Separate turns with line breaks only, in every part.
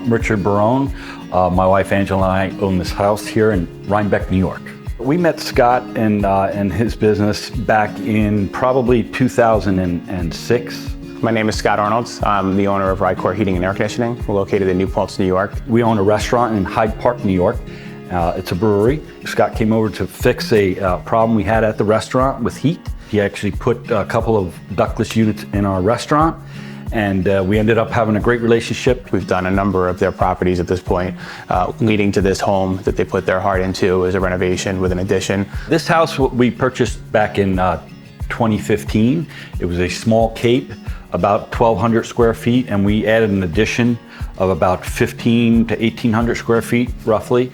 Richard Barone. My wife Angela and I own this house here in Rhinebeck, New York. We met Scott and his business back in probably 2006.
My name is Scott Arnold. I'm the owner of Rycor Heating and Air Conditioning. We're located in New Paltz, New York.
We own a restaurant in Hyde Park, New York. It's a brewery. Scott came over to fix a problem we had at the restaurant with heat. He actually put a couple of ductless units in our restaurant, and we ended up having a great relationship.
We've done a number of their properties at this point, leading to this home that they put their heart into as a renovation with an addition.
This house we purchased back in 2015. It was a small cape, about 1,200 square feet, and we added an addition of about 1,500 to 1,800 square feet, roughly.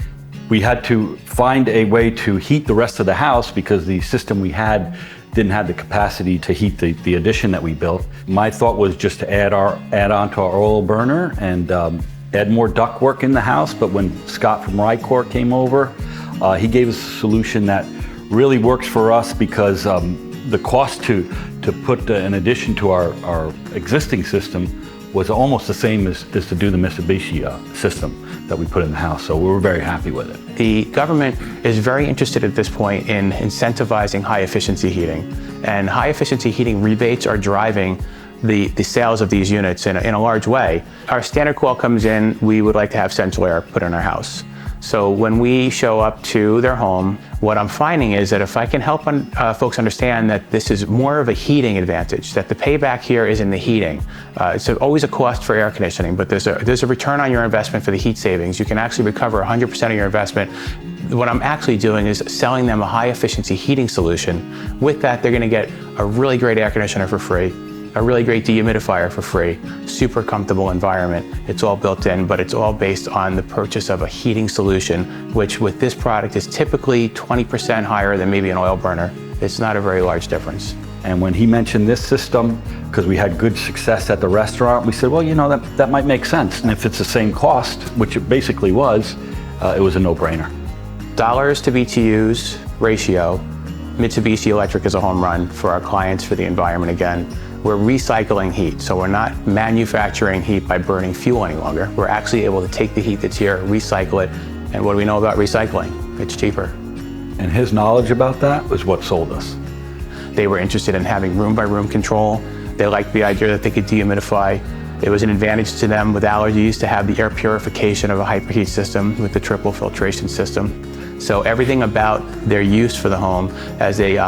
We had to find a way to heat the rest of the house because the system we had didn't have the capacity to heat the addition that we built. My thought was just to add on to our oil burner and add more ductwork in the house. But when Scott from Rycor came over, he gave us a solution that really works for us because the cost to put an addition to our existing system was almost the same as to do the Mitsubishi system that we put in the house. So we were very happy with it.
The government is very interested at this point in incentivizing high efficiency heating. And high efficiency heating rebates are driving the sales of these units in a large way. Our standard call comes in, we would like to have central air put in our house. So when we show up to their home, what I'm finding is that if I can help folks understand that this is more of a heating advantage, that the payback here is in the heating. It's always a cost for air conditioning, but there's a return on your investment for the heat savings. You can actually recover 100% of your investment. What I'm actually doing is selling them a high efficiency heating solution. With that, they're gonna get a really great air conditioner for free, a really great dehumidifier for free, super comfortable environment. It's all built in, but it's all based on the purchase of a heating solution, which with this product is typically 20% higher than maybe an oil burner. It's not a very large difference.
And when he mentioned this system, because we had good success at the restaurant, we said, well, you know, that might make sense. And if it's the same cost, which it basically was, it was a no-brainer.
Dollars to BTUs ratio, Mitsubishi Electric is a home run for our clients, for the environment again. We're recycling heat, so we're not manufacturing heat by burning fuel any longer. We're actually able to take the heat that's here, recycle it, and what do we know about recycling? It's cheaper.
And his knowledge about that was what sold us.
They were interested in having room-by-room control. They liked the idea that they could dehumidify. It was an advantage to them with allergies to have the air purification of a hyperheat system with the triple filtration system. So everything about their use for the home as they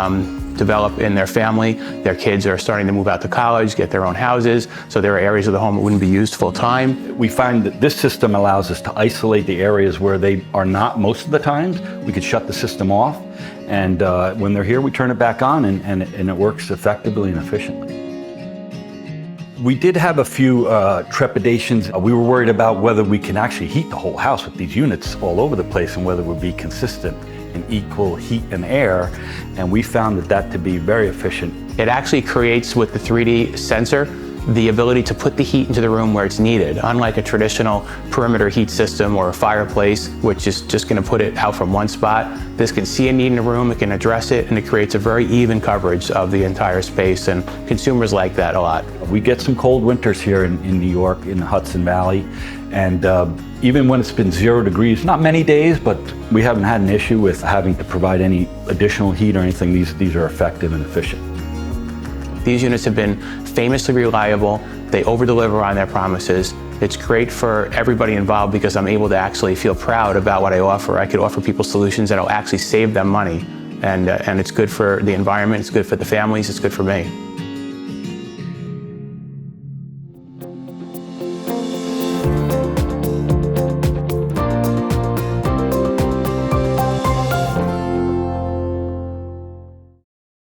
develop in their family. Their kids are starting to move out to college, get their own houses, so there are areas of the home that wouldn't be used full time.
We find that this system allows us to isolate the areas where they are not most of the times. We could shut the system off, and when they're here, we turn it back on, and it works effectively and efficiently. We did have a few trepidations. We were worried about whether we can actually heat the whole house with these units all over the place and whether it would be consistent and equal heat and air, and we found that to be very efficient.
It actually creates, with the 3D sensor, the ability to put the heat into the room where it's needed. Unlike a traditional perimeter heat system or a fireplace, which is just going to put it out from one spot, this can see a need in the room, it can address it, and it creates a very even coverage of the entire space, and consumers like that a lot.
We get some cold winters here in New York, in the Hudson Valley, and even when it's been 0 degrees, not many days, but we haven't had an issue with having to provide any additional heat or anything. These are effective and efficient.
These units have been famously reliable. They over-deliver on their promises. It's great for everybody involved because I'm able to actually feel proud about what I offer. I could offer people solutions that will actually save them money. And it's good for the environment, it's good for the families, it's good for me.